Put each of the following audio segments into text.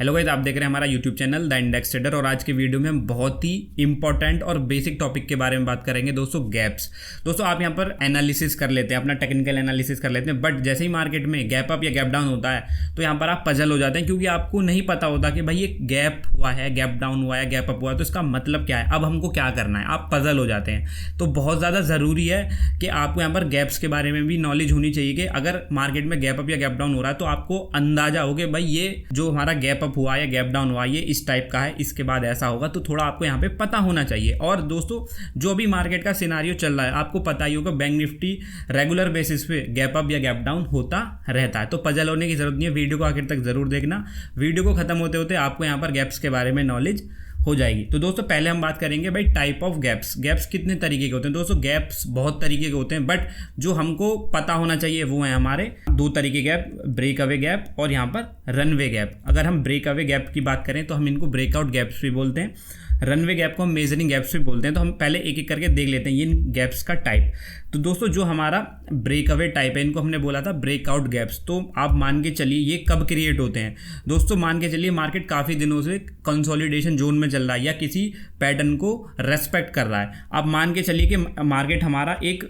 Hello guys, आप देख रहे हैं हमारा YouTube channel the index trader. और आज के वीडियो में हम बहुत ही इंपॉर्टेंट और बेसिक टॉपिक के बारे में बात करेंगे दोस्तों, गैप्स। दोस्तों आप यहाँ पर एनालिसिस कर लेते हैं, अपना टेक्निकल एनालिसिस कर लेते हैं, बट जैसे ही मार्केट में गैप अप या गैप डाउन होता है तो यहाँ पर आप पजल हो जाते हैं, क्योंकि आपको नहीं पता होता कि भाई ये गैप हुआ है, गैप डाउन हुआ है, गैप अप हुआ है, तो इसका मतलब क्या है, अब हमको क्या करना है, आप पजल हो जाते हैं। तो बहुत ज़्यादा ज़रूरी है कि आपको यहाँ पर गैप्स के बारे में भी नॉलेज होनी चाहिए कि अगर मार्केट में गैप अप या गैप डाउन हो रहा है तो आपको अंदाजा हो कि भाई ये जो हमारा गैप अप हुआ या गैप डाउन हुआ ये इस टाइप का है, इसके बाद ऐसा होगा। तो थोड़ा आपको यहाँ पे पता होना चाहिए। और दोस्तों जो भी मार्केट का सिनारियो चल रहा है आपको पता ही होगा, बैंक निफ्टी रेगुलर बेसिस पे गैप अप या गैप डाउन होता रहता है। तो पजल होने की जरूरत नहीं है, वीडियो को आखिर तक जरूर देखना। वीडियो को खत्म होते होते आपको यहाँ पर गैप्स के बारे में नॉलेज हो जाएगी। तो दोस्तों पहले हम बात करेंगे भाई टाइप ऑफ गैप्स। गैप्स कितने तरीके के होते हैं दोस्तों? गैप्स बहुत तरीके के होते हैं, बट जो हमको पता होना चाहिए वो है हमारे दो तरीके गैप, ब्रेक अवे गैप और यहाँ पर रनवे गैप। अगर हम ब्रेक अवे गैप की बात करें तो हम इनको ब्रेकआउट गैप्स भी बोलते हैं, रनवे गैप को हम मेजरिंग गैप्स भी बोलते हैं। तो हम पहले एक एक करके देख लेते हैं ये इन गैप्स का टाइप। तो दोस्तों जो हमारा ब्रेक अवे टाइप है इनको हमने बोला था ब्रेकआउट गैप्स। तो आप मान के चलिए ये कब क्रिएट होते हैं दोस्तों? मान के चलिए मार्केट काफ़ी दिनों से कंसोलिडेशन जोन में चल रहा है या किसी पैटर्न को रेस्पेक्ट कर रहा है। आप मान के चलिए कि मार्केट हमारा एक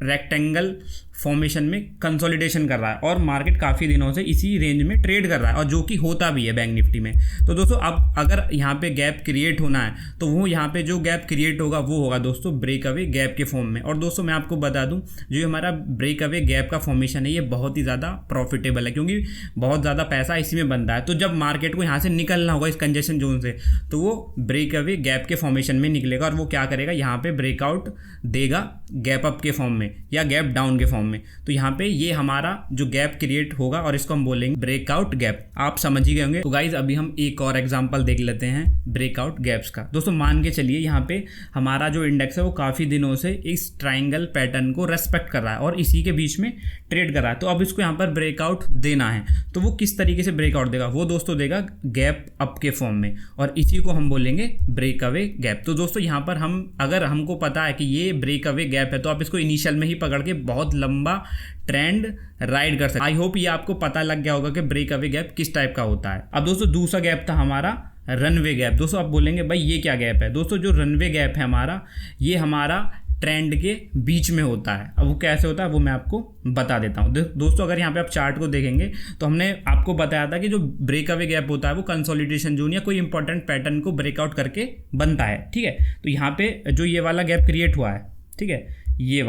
रेक्टेंगल फॉर्मेशन में कंसोलिडेशन कर रहा है और मार्केट काफ़ी दिनों से इसी रेंज में ट्रेड कर रहा है, और जो कि होता भी है बैंक निफ्टी में। तो दोस्तों अब अगर यहाँ पे गैप क्रिएट होना है तो वो यहाँ पे जो गैप क्रिएट होगा वो होगा दोस्तों ब्रेक अवे गैप के फॉर्म में। और दोस्तों मैं आपको बता दूं जो हमारा ब्रेक अवे गैप का फॉर्मेशन है ये बहुत ही ज़्यादा प्रॉफिटेबल है, क्योंकि बहुत ज़्यादा पैसा इसी में बनता है। तो जब मार्केट को यहाँ से निकलना होगा इस कंजेशन जोन से तो वो ब्रेक अवे गैप के फॉर्मेशन में निकलेगा और वो क्या करेगा, यहाँ पे ब्रेकआउट देगा गैप अप के फॉर्म में या गैप डाउन के फॉर्म में। तो यहाँ पे ये हमारा जो गैप क्रिएट होगा और इसको हम बोलेंगे ब्रेकआउट गैप। आप समझ ही गए होंगे। तो गाइज अभी हम एक और एग्जांपल देख लेते हैं ब्रेकआउट गैप्स का। दोस्तों मान के चलिए यहाँ पे हमारा जो इंडेक्स है वो काफ़ी दिनों से इस ट्राइंगल पैटर्न को रेस्पेक्ट कर रहा है और इसी के बीच में ट्रेड कर रहा है। तो अब इसको यहाँ पर ब्रेकआउट देना है, तो वो किस तरीके से ब्रेकआउट देगा? वो दोस्तों देगा गैप अप के फॉर्म में, और इसी को हम बोलेंगे ब्रेक अवे गैप। तो दोस्तों यहाँ पर हम अगर हमको पता है कि ये ब्रेक अवे गैप है तो आप इसको इनिशियल में ही पकड़ के बहुत लंबा ट्रेंड राइड कर सकते। आई होप ये आपको पता लग गया होगा कि ब्रेक अवे गैप किस टाइप का होता है। अब दोस्तों दूसरा गैप था हमारा रनवे गैप। दोस्तों आप बोलेंगे भाई ये क्या गैप है? दोस्तों जो रनवे गैप है हमारा, ये हमारा ट्रेंड के बीच में होता है। अब वो कैसे होता है वो मैं आपको बता देता हूँ। दोस्तों अगर यहाँ पे आप चार्ट को देखेंगे तो हमने आपको बताया था कि जो ब्रेक अवे गैप होता है वो कंसोलिडेशन जोन या कोई इंपॉर्टेंट पैटर्न को ब्रेकआउट करके बनता है, ठीक है। तो यहाँ पे जो ये वाला गैप क्रिएट हुआ है, ठीक है, ये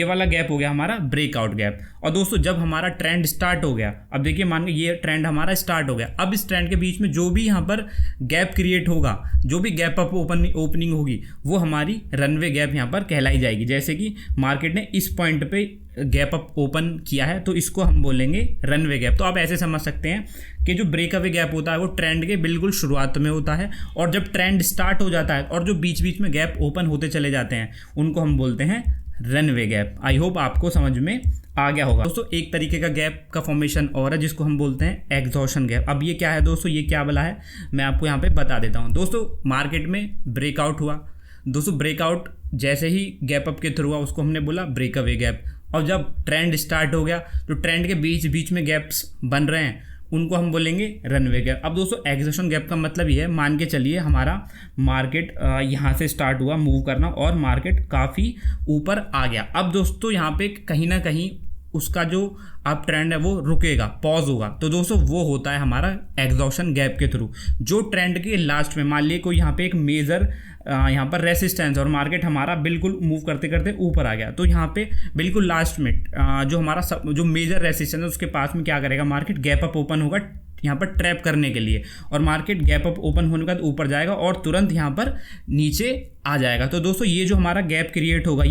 वाला गैप हो गया हमारा ब्रेकआउट गैप। और दोस्तों जब हमारा ट्रेंड स्टार्ट हो गया, अब देखिए मान के ये ट्रेंड हमारा स्टार्ट हो गया, अब इस ट्रेंड के बीच में जो भी यहाँ पर गैप क्रिएट होगा, जो भी गैप अप ओपनिंग होगी वो हमारी रनवे गैप यहाँ पर कहलाई जाएगी। जैसे कि मार्केट ने इस पॉइंट पे गैप अप ओपन किया है तो इसको हम बोलेंगे रनवे गैप। तो आप ऐसे समझ सकते हैं कि जो ब्रेक अवे गैप होता है वो ट्रेंड के बिल्कुल शुरुआत में होता है, और जब ट्रेंड स्टार्ट हो जाता है और जो बीच बीच में गैप ओपन होते चले जाते हैं उनको हम बोलते हैं रनवे गैप। आई होप आपको समझ में आ गया होगा। दोस्तों एक तरीके का गैप का फॉर्मेशन और है जिसको हम बोलते हैं एग्जॉशन गैप। अब ये क्या है दोस्तों, ये क्या वाला है मैं आपको यहाँ पे बता देता हूँ। दोस्तों मार्केट में ब्रेकआउट हुआ, दोस्तों ब्रेकआउट जैसे ही गैप अप के थ्रू हुआ उसको हमने बोला ब्रेक अवे गैप। और जब ट्रेंड स्टार्ट हो गया तो ट्रेंड के बीच बीच में गैप्स बन रहे हैं उनको हम बोलेंगे रनवे गैप। अब दोस्तों एग्जॉशन गैप का मतलब ये है, मान के चलिए हमारा मार्केट यहाँ से स्टार्ट हुआ मूव करना और मार्केट काफ़ी ऊपर आ गया। अब दोस्तों यहाँ पे कहीं ना कहीं उसका जो अप ट्रेंड है वो रुकेगा, पॉज होगा। तो दोस्तों वो होता है हमारा एग्जॉशन गैप के थ्रू। जो ट्रेंड के लास्ट में मान लीजिए कोई यहाँ पे एक मेजर यहाँ पर रेसिस्टेंस और मार्केट हमारा बिल्कुल मूव करते करते ऊपर आ गया, तो यहाँ पे बिल्कुल लास्ट में जो हमारा जो मेजर रेसिस्टेंस है उसके पास में क्या करेगा, मार्केट गैप अप ओपन होगा यहाँ पर ट्रैप करने के लिए, और मार्केट गैप अप ओपन होने के बाद ऊपर जाएगा और तुरंत यहाँ पर नीचे आ जाएगा। तो दोस्तों ये जो हमारा गैप क्रिएट होगा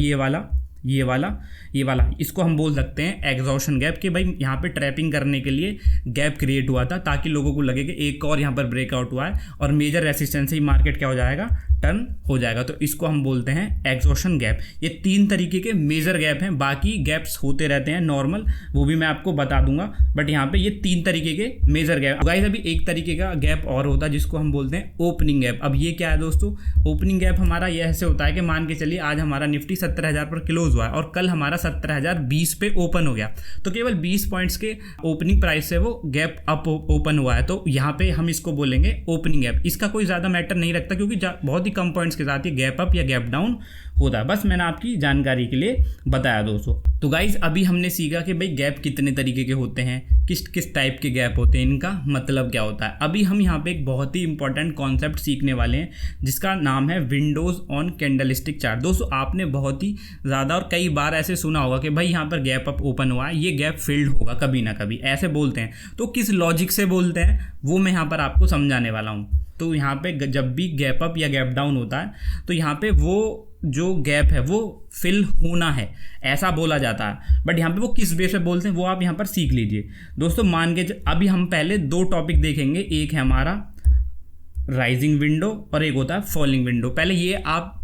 ये वाला इसको हम बोल सकते हैं एग्जॉशन गैप, कि भाई यहाँ पे ट्रैपिंग करने के लिए गैप क्रिएट हुआ था ताकि लोगों को लगे कि एक और यहाँ पर ब्रेकआउट हुआ है और मेजर रेसिस्टेंस से ही मार्केट क्या हो जाएगा, टर्न हो जाएगा। तो इसको हम बोलते हैं एग्जॉशन गैप। ये तीन तरीके के मेजर गैप हैं, बाकी गैप्स होते रहते हैं नॉर्मल, वो भी मैं आपको बता दूंगा, बट यहाँ पे ये तीन तरीके के मेजर गैप। गाइस अभी एक तरीके का गैप और होता है जिसको हम बोलते हैं ओपनिंग गैप। अब ये क्या है दोस्तों, ओपनिंग गैप हमारा ये ऐसे होता है कि मान के चलिए आज हमारा निफ्टी 70,000 पर क्लोज क्लोज हुआ है और कल हमारा 17,020 पे ओपन हो गया, तो केवल 20 पॉइंट्स के ओपनिंग प्राइस से वो गैप अप ओपन हुआ है, तो यहाँ पे हम इसको बोलेंगे ओपनिंग गैप। इसका कोई ज़्यादा मैटर नहीं रखता क्योंकि बहुत ही कम पॉइंट्स के साथ ये गैप अप या गैप डाउन होता है। बस मैंने आपकी जानकारी के लिए बताया दोस्तों। तो गाइज अभी हमने सीखा कि भाई गैप कितने तरीके के होते हैं, किस किस टाइप के गैप होते हैं, इनका मतलब क्या होता है। अभी हम यहाँ पे एक बहुत ही इंपॉर्टेंट कॉन्सेप्ट सीखने वाले हैं जिसका नाम है विंडोज ऑन कैंडलस्टिक चार्ट। दोस्तों आपने बहुत ही ज़्यादा और कई बार ऐसे सुना होगा कि भाई यहाँ पर गैप अप ओपन हुआ है, ये गैप फिल्ड होगा कभी ना कभी, ऐसे बोलते हैं। तो किस लॉजिक से बोलते हैं वो मैं यहाँ पर आपको समझाने वाला हूँ। तो यहाँ पे जब भी गैप अप या गैप डाउन होता है तो यहाँ पे वो जो गैप है वो फिल होना है, ऐसा बोला जाता है। बट यहाँ पे वो किस बेस पे बोलते हैं वो आप यहाँ पर सीख लीजिए दोस्तों। मान के अभी हम पहले दो टॉपिक देखेंगे, एक है हमारा राइजिंग विंडो और एक होता है फॉलिंग विंडो। पहले ये आप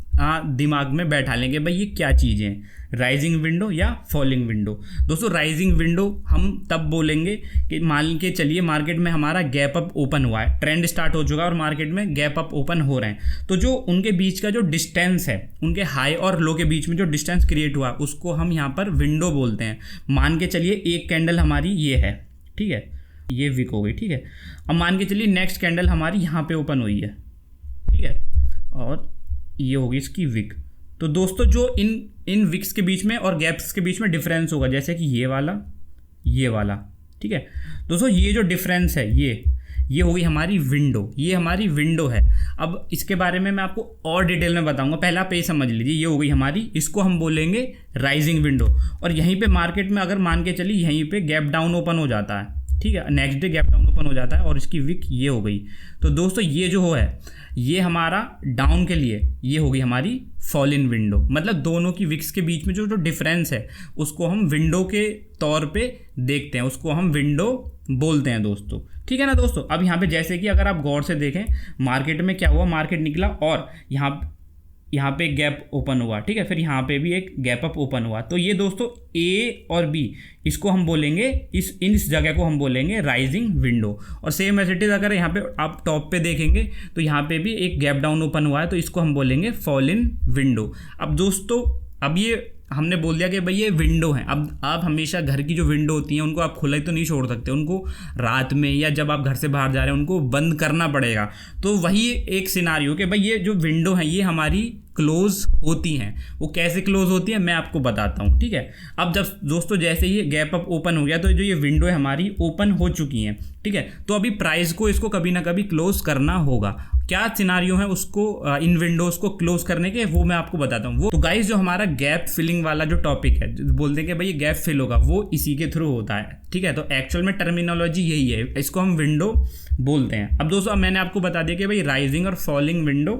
दिमाग में बैठा लेंगे भाई ये क्या चीज़ें हैं, राइजिंग विंडो या फॉलिंग विंडो। दोस्तों राइजिंग विंडो हम तब बोलेंगे कि मान के चलिए मार्केट में हमारा गैप अप ओपन हुआ है, ट्रेंड स्टार्ट हो चुका है और मार्केट में गैप अप ओपन हो रहे हैं, तो जो उनके बीच का जो डिस्टेंस है, उनके हाई और लो के बीच में जो डिस्टेंस क्रिएट हुआ उसको हम यहाँ पर विंडो बोलते हैं। मान के चलिए एक कैंडल हमारी ये है, ठीक है, ये विक हो गई, ठीक है। अब मान के चलिए नेक्स्ट कैंडल हमारी यहाँ पे ओपन हुई है, ठीक है, और ये होगी इसकी विक। तो दोस्तों जो इन विक्स के बीच में और गैप्स के बीच में डिफरेंस होगा, जैसे कि ये वाला, ठीक है दोस्तों, ये जो डिफरेंस है ये होगी हमारी विंडो, ये हमारी विंडो है। अब इसके बारे में मैं आपको और डिटेल में बताऊंगा, पहले आप ये समझ लीजिए, ये हो गई हमारी, इसको हम बोलेंगे राइजिंग विंडो। और यहीं पे मार्केट में अगर मान के चलिए यहीं पे गैप डाउन ओपन हो जाता है, ठीक है, next day gap down open हो जाता है और इसकी विक ये हो गई, तो दोस्तों ये जो है ये हमारा डाउन के लिए ये होगी हमारी फॉल इन विंडो। मतलब दोनों की विक्स के बीच में जो डिफरेंस है उसको हम विंडो के तौर पे देखते हैं, उसको हम विंडो बोलते हैं दोस्तों, ठीक है ना दोस्तों। अब यहाँ पे जैसे कि अगर आप गौर से देखें मार्केट में क्या हुआ, मार्केट निकला और यहाँ पे एक गैप ओपन हुआ, ठीक है, फिर यहाँ पे भी एक गैप अप ओपन हुआ, तो ये दोस्तों ए और बी इसको हम बोलेंगे, इस जगह को हम बोलेंगे राइजिंग विंडो। और सेम एज इट इज अगर यहाँ पे आप टॉप पे देखेंगे तो यहाँ पे भी एक गैप डाउन ओपन हुआ है, तो इसको हम बोलेंगे फॉल इन विंडो। अब दोस्तों अब ये हमने बोल दिया कि भाई ये विंडो है। अब आप हमेशा घर की जो विंडो होती हैं उनको आप खुला ही तो नहीं छोड़ सकते, उनको रात में या जब आप घर से बाहर जा रहे हैं उनको बंद करना पड़ेगा। तो वही एक सिनारियो कि भाई ये जो विंडो है ये हमारी क्लोज होती हैं। वो कैसे क्लोज होती है मैं आपको बताता हूँ, ठीक है। अब जब दोस्तों जैसे ही गैप अप ओपन हो गया तो जो ये विंडो है हमारी ओपन हो चुकी है, ठीक है, तो अभी प्राइस को इसको कभी ना कभी क्लोज करना होगा। क्या सिनारियो है उसको इन विंडोज को क्लोज करने के वो मैं आपको बताता हूँ। वो तो गाइस जो हमारा गैप फिलिंग वाला जो टॉपिक है, बोलते हैं कि भाई ये गैप फिल होगा, वो इसी के थ्रू होता है, ठीक है। तो एक्चुअल में टर्मिनोलॉजी यही है, इसको हम विंडो बोलते हैं। अब दोस्तों मैंने आपको बता दिया कि भाई राइजिंग और फॉलिंग विंडो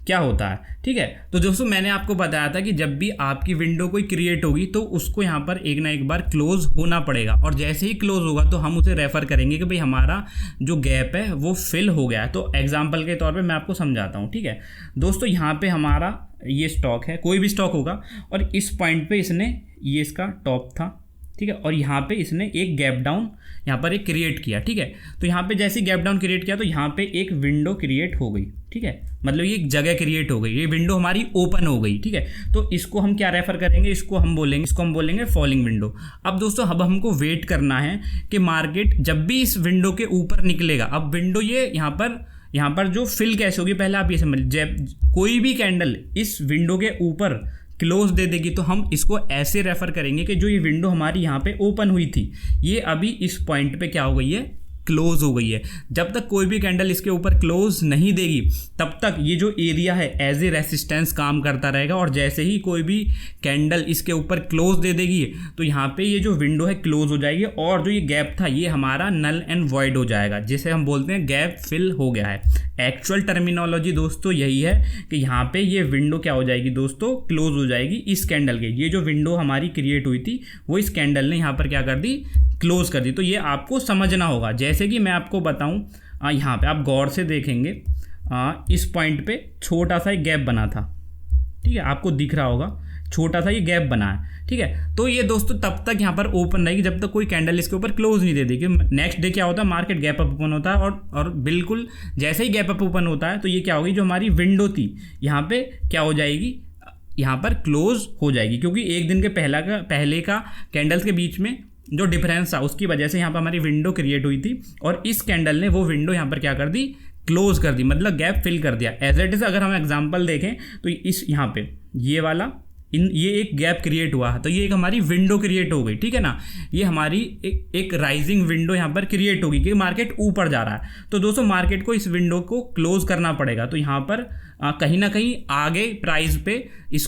क्या होता है, ठीक है। तो दोस्तों मैंने आपको बताया था कि जब भी आपकी विंडो कोई क्रिएट होगी तो उसको यहाँ पर एक ना एक बार क्लोज होना पड़ेगा, और जैसे ही क्लोज होगा तो हम उसे रेफर करेंगे कि भाई हमारा जो गैप है वो फिल हो गया है। तो एग्जाम्पल के तौर पे मैं आपको समझाता हूँ, ठीक है दोस्तों। यहाँ पे हमारा ये स्टॉक है, कोई भी स्टॉक होगा, और इस पॉइंट पे इसने ये इसका टॉप था, ठीक है, और यहाँ पे इसने एक गैप डाउन यहाँ पर एक क्रिएट किया, ठीक है। तो यहाँ पे जैसे गैप डाउन क्रिएट किया तो यहाँ पे एक विंडो क्रिएट हो गई, ठीक है, मतलब ये एक जगह क्रिएट हो गई, ये विंडो हमारी ओपन हो गई, ठीक है। तो इसको हम क्या रेफर करेंगे, इसको हम बोलेंगे फॉलिंग विंडो। अब दोस्तों अब हमको वेट करना है कि मार्केट जब भी इस विंडो के ऊपर निकलेगा, अब विंडो ये यहाँ पर जो फिल कैसे होगी पहले आप ये समझ, जब कोई भी कैंडल इस विंडो के ऊपर क्लोज दे देगी तो हम इसको ऐसे रेफर करेंगे कि जो ये विंडो हमारी यहाँ पे ओपन हुई थी ये अभी इस पॉइंट पे क्या हो गई है, क्लोज हो गई है। जब तक कोई भी कैंडल इसके ऊपर क्लोज नहीं देगी तब तक ये जो एरिया है एज ए रेसिस्टेंस काम करता रहेगा, और जैसे ही कोई भी कैंडल इसके ऊपर क्लोज दे देगी तो यहाँ पे ये जो विंडो है क्लोज हो जाएगी, और जो ये गैप था ये हमारा नल एंड वॉइड हो जाएगा, जिसे हम बोलते हैं गैप फिल हो गया है। एक्चुअल टर्मिनोलॉजी दोस्तों यही है कि यहाँ पे ये विंडो क्या हो जाएगी दोस्तों, क्लोज हो जाएगी इस कैंडल के। ये जो विंडो हमारी क्रिएट हुई थी वो इस कैंडल ने यहाँ पर क्या कर दी, क्लोज कर दी। तो ये आपको समझना होगा। जैसे कि मैं आपको बताऊँ, यहाँ पे आप गौर से देखेंगे इस पॉइंट पे छोटा सा एक गैप बना था, ठीक है, आपको दिख रहा होगा छोटा सा ये गैप बना है, ठीक है। तो ये दोस्तों तब तक यहाँ पर ओपन रहेगी जब तक कोई कैंडल इसके ऊपर क्लोज नहीं दे देगी। नेक्स्ट डे क्या होता है, मार्केट गैप अप ओपन होता है, और बिल्कुल जैसे ही गैप अप ओपन होता है तो ये क्या होगी, जो हमारी विंडो थी यहाँ पे क्या हो जाएगी, यहाँ पर क्लोज हो जाएगी, क्योंकि एक दिन के पहले का कैंडल्स के बीच में जो डिफरेंस था उसकी वजह से यहाँ पर हमारी विंडो क्रिएट हुई थी, और इस कैंडल ने वो विंडो यहाँ पर क्या कर दी, क्लोज कर दी, मतलब गैप फिल कर दिया। एज इट इज अगर हम एग्जांपल देखें तो इस यहाँ पे ये वाला ये एक गैप क्रिएट हुआ है, तो ये एक हमारी विंडो क्रिएट हो गई, ठीक है ना। ये हमारी एक राइजिंग विंडो यहाँ पर क्रिएट होगी कि मार्केट ऊपर जा रहा है। तो दोस्तों मार्केट को इस विंडो को क्लोज करना पड़ेगा, तो यहाँ पर कहीं ना कहीं आगे प्राइस पे इस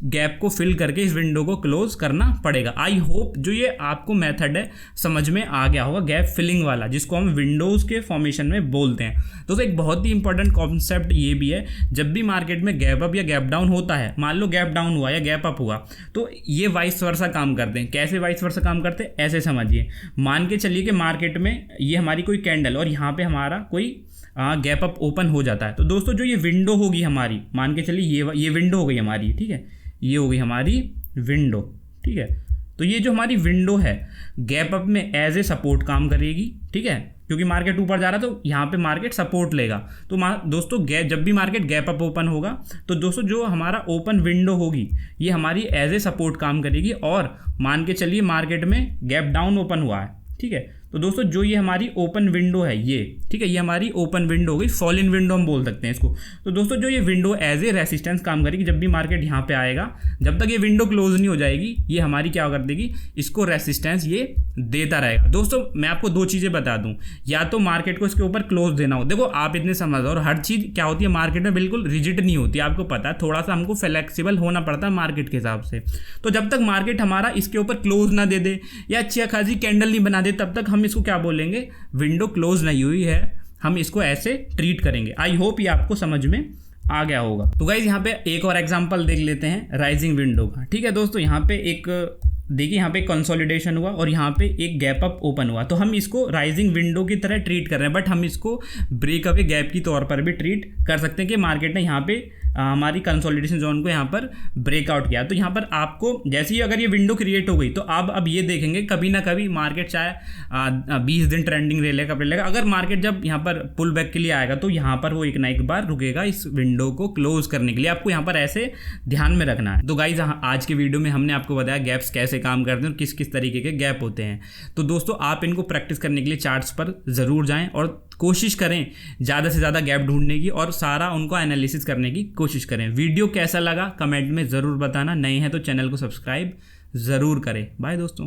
गैप को फिल करके इस विंडो को क्लोज करना पड़ेगा। आई होप जो ये आपको मेथड है समझ में आ गया होगा, गैप फिलिंग वाला, जिसको हम विंडोज़ के फॉर्मेशन में बोलते हैं। दोस्तों एक बहुत ही इंपॉर्टेंट कॉन्सेप्ट ये भी है, जब भी मार्केट में गैप अप या गैप डाउन होता है, मान लो गैप डाउन हुआ या गैप अप हुआ, तो ये वाइस वर्सा काम करते हैं। कैसे वाइस वर्सा काम करते हैं, ऐसे समझिए। मान के चलिए कि मार्केट में ये हमारी कोई कैंडल और यहाँ पे हमारा कोई गैप अप ओपन हो जाता है, तो दोस्तों जो ये विंडो होगी हमारी, मान के चलिए ये विंडो हो गई हमारी, ठीक है, ये हो गई हमारी विंडो, ठीक है। तो ये जो हमारी विंडो है गैप अप में एज ए सपोर्ट काम करेगी, ठीक है, क्योंकि मार्केट ऊपर जा रहा है तो यहाँ पे मार्केट सपोर्ट लेगा। तो दोस्तों जब भी मार्केट गैप अप ओपन होगा तो दोस्तों जो हमारा ओपन विंडो होगी ये हमारी एज ए सपोर्ट काम करेगी। और मान के चलिए मार्केट में गैप डाउन ओपन हुआ है, ठीक है, तो दोस्तों जो ये हमारी ओपन विंडो है ये, ठीक है, ये हमारी ओपन विंडो हो गई, फॉल इन विंडो हम बोल सकते हैं इसको। तो दोस्तों जो ये विंडो एज ए रेसिस्टेंस काम करेगी, जब भी मार्केट यहाँ पे आएगा, जब तक ये विंडो क्लोज नहीं हो जाएगी, ये हमारी क्या कर देगी, इसको रेसिस्टेंस ये देता रहेगा। दोस्तों मैं आपको दो चीज़ें बता दूं, या तो मार्केट को इसके ऊपर क्लोज देना हो, देखो आप इतने समझ, और हर चीज़ क्या होती है मार्केट में बिल्कुल रिजिड नहीं होती, आपको पता है, थोड़ा सा हमको फ्लेक्सिबल होना पड़ता है मार्केट के हिसाब से। तो जब तक मार्केट हमारा इसके ऊपर क्लोज ना दे दे या अच्छी खासी कैंडल नहीं बना दे, तब तक हम इसको क्या बोलेंगे, विंडो क्लोज नहीं हुई है, हम इसको ऐसे ट्रीट करेंगे। आई होप ये आपको समझ में आ गया होगा। तो गाइज यहाँ पे एक और एग्जांपल देख लेते हैं राइजिंग विंडो का, ठीक है दोस्तों। यहाँ पे एक देखिए, यहाँ पे कंसोलिडेशन हुआ और यहाँ पे एक गैप अप ओपन हुआ, तो हम इसको राइजिंग विंडो की तरह ट्रीट कर रहे हैं, बट हम इसको ब्रेक अवे गैप की तौर पर भी ट्रीट कर सकते हैं कि मार्केट ने यहाँ पे हमारी कंसोलिडेशन जोन को यहाँ पर ब्रेकआउट किया। तो यहाँ पर आपको जैसे ही अगर ये विंडो क्रिएट हो गई, तो आप अब ये देखेंगे कभी ना कभी मार्केट चाहे 20 दिन ट्रेंडिंग रहेगा, अगर मार्केट जब यहाँ पर पुल बैक के लिए आएगा तो यहाँ पर वो एक ना एक बार रुकेगा इस विंडो को क्लोज करने के लिए। आपको यहाँ पर ऐसे ध्यान में रखना है। तो गाइज आज के वीडियो में हमने आपको बताया गैप्स कैसे काम करते हैं और किस किस तरीके के गैप होते हैं। तो दोस्तों आप इनको प्रैक्टिस करने के लिए चार्ट्स पर ज़रूर जाएं और कोशिश करें ज़्यादा से ज़्यादा गैप ढूंढने की और सारा उनको एनालिसिस करने की कोशिश करें। वीडियो कैसा लगा कमेंट में ज़रूर बताना, नए हैं तो चैनल को सब्सक्राइब ज़रूर करें। बाय दोस्तों।